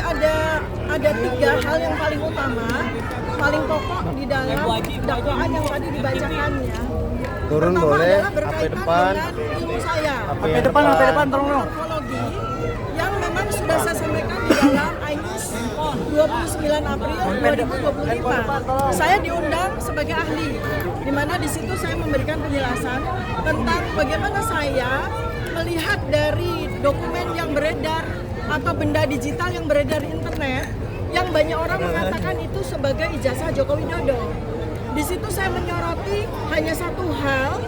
ada 3 hal yang paling utama, paling pokok di dalam dakwaan yang tadi dibacakannya. Turun Pertama boleh, adalah berkaitan dengan ilmu saya, HP depan tolong. morfologi, yang memang sudah saya sampaikan di dalam INIS 29 April 2025. Saya diundang sebagai ahli, di mana di situ saya memberikan penjelasan tentang bagaimana saya melihat dari dokumen yang beredar atau benda digital yang beredar di internet, yang banyak orang mengatakan itu sebagai ijazah Joko Widodo. Di situ saya menyoroti hanya satu hal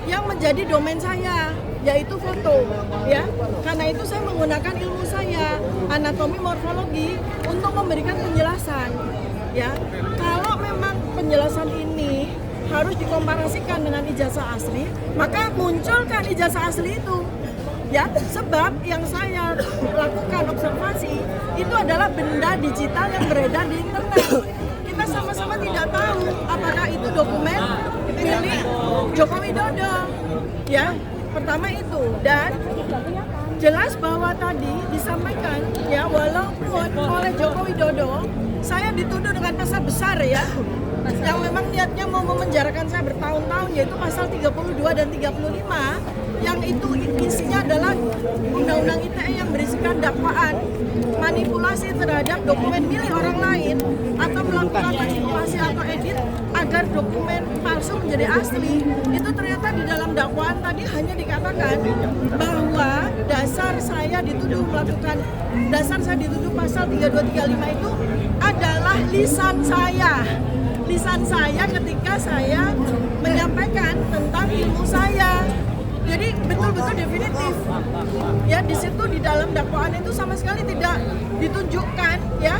yang menjadi domain saya, yaitu foto, ya. Karena itu saya menggunakan ilmu saya, anatomi morfologi, untuk memberikan penjelasan, ya. Kalau memang penjelasan ini harus dikomparasikan dengan ijazah asli, maka munculkan ijazah asli itu, ya. Sebab yang saya lakukan observasi itu adalah benda digital yang beredar di internet. Kita sama-sama tidak tahu apakah itu dokumen milik Joko Widodo, ya. Pertama itu, dan jelas bahwa tadi disampaikan, ya, walaupun oleh Joko Widodo saya dituduh dengan pasal besar, ya, yang memang niatnya mau memenjarakan saya bertahun-tahun, yaitu pasal 32 dan 35, yang itu isinya adalah undang-undang ITE yang berisikan dakwaan manipulasi terhadap dokumen milik orang lain atau melakukan manipulasi atau edit agar dokumen palsu menjadi asli. Itu ternyata di dalam dakwaan tadi hanya dikatakan bahwa dasar saya dituduh pasal 3235 itu adalah lisan saya ketika saya menyampaikan tentang ilmu saya. Jadi betul-betul definitif, ya. Di situ di dalam dakwaan itu sama sekali tidak ditunjukkan, ya,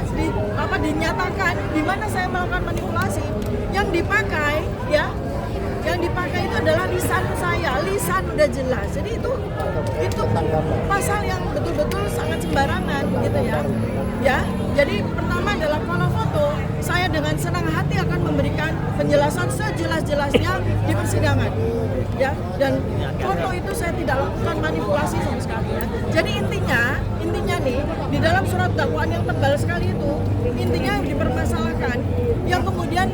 dinyatakan di mana saya melakukan manipulasi. Yang dipakai, ya, yang dipakai itu adalah lisan saya, lisan udah jelas. Jadi itu pasal yang betul-betul sangat sembarangan, gitu, ya. Ya, jadi pertama adalah kalau foto, saya dengan senang hati akan memberikan penjelasan sejelas-jelasnya di persidangan, ya. Dan foto itu saya tidak lakukan manipulasi sama sekali, ya. Jadi intinya nih, di dalam surat dakwaan yang tebal sekali itu, intinya yang dipermasalahkan, yang kemudian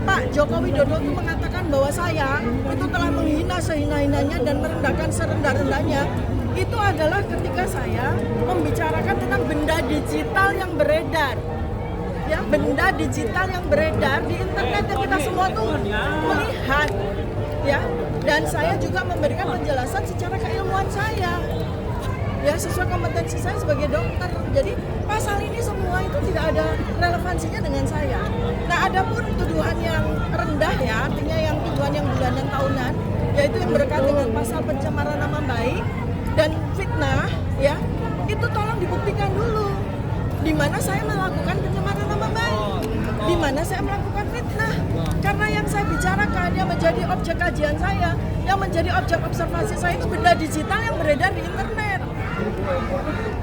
Pak Joko Widodo itu mengatakan bahwa saya itu telah menghina sehina-hinanya dan merendahkan serendah-rendahnya, itu adalah ketika saya membicarakan tentang benda digital yang beredar, ya, benda digital yang beredar di internet yang kita semua tuh melihat, ya. Dan saya juga memberikan penjelasan secara keilmuan saya, ya, sesuai kompetensi saya sebagai dokter. Jadi pasal ini semua itu tidak ada relevansinya dengan saya. Nah, adapun tuduhan yang rendah, ya, artinya yang tuduhan yang bulanan tahunan, yaitu yang berkaitan dengan pasal pencemaran nama baik dan fitnah, ya, itu tolong dibuktikan dulu di mana saya melakukan pencemaran nama baik, di mana saya melakukan fitnah. Karena yang saya bicarakan, yang menjadi objek kajian saya, yang menjadi objek observasi saya itu benda digital yang beredar di internet,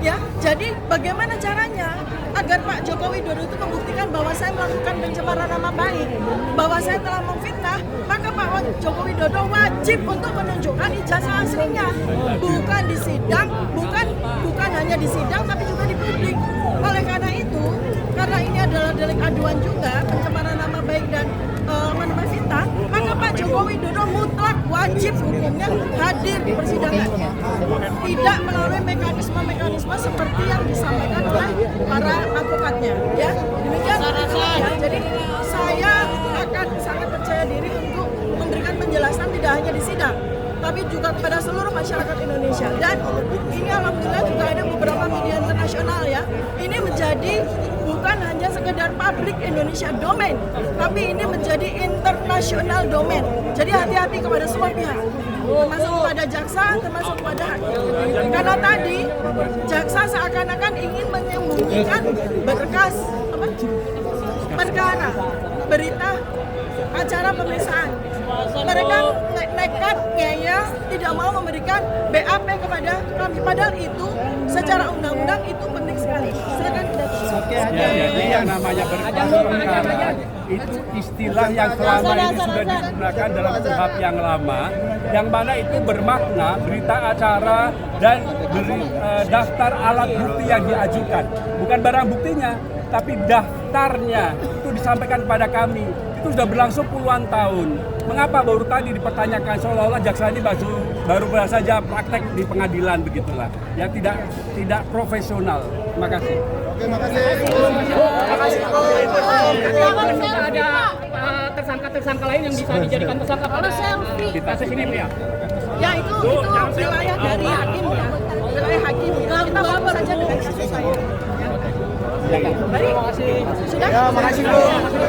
ya. Jadi bagaimana caranya agar Pak Joko Widodo itu membuktikan bahwa saya melakukan pencemaran nama baik, bahwa saya telah memfitnah, maka Pak Joko Widodo wajib untuk menunjukkan ijazah aslinya, bukan di sidang, bukan hanya di sidang, tapi juga di publik. Oleh karena itu, karena ini adalah delik aduan juga, pencemaran nama baik dan fitnah, maka Pak Joko Widodo mutlak wajib hukumnya hadir di persidangan, tidak melalui mekanisme seperti yang disampaikan oleh para advokatnya, ya. Demikian, ya. Jadi saya akan sangat percaya diri untuk memberikan penjelasan tidak hanya di sidang, tapi juga kepada seluruh masyarakat Indonesia. Dan ini alhamdulillah juga ada beberapa media internasional, ya. Ini menjadi bukan hanya sekedar publik Indonesia domain, tapi ini menjadi internasional domain. Jadi hati-hati kepada semua pihak, termasuk kepada jaksa, termasuk kepada hakim. Karena tadi jaksa seakan-akan ingin menyembunyikan berkas perkara, berita acara pemeriksaan. Mereka nekat ngeyel, tidak mau memberikan BAP kepada kami, padahal itu secara undang-undang itu penting sekali. Silakan. Jadi yang namanya berkas perkara itu istilah yang selama ini sudah digunakan dalam kuhap yang lama, yang mana itu bermakna berita acara dan daftar alat bukti yang diajukan, bukan barang buktinya, tapi daftarnya itu disampaikan kepada kami. Itu sudah berlangsung puluhan tahun. Mengapa baru tadi dipertanyakan seolah-olah jaksa ini baru saja praktek di pengadilan begitulah, yang tidak profesional. Terima kasih. Ada tersangka-tersangka lain yang bisa dijadikan tersangka pada kita sini ya? Ya itu wilayah dari hakim ya, wilayah hakim ya. Kita lapor saja dengan kasus saya. Terima kasih. Sudah? Ya, makasih Bu.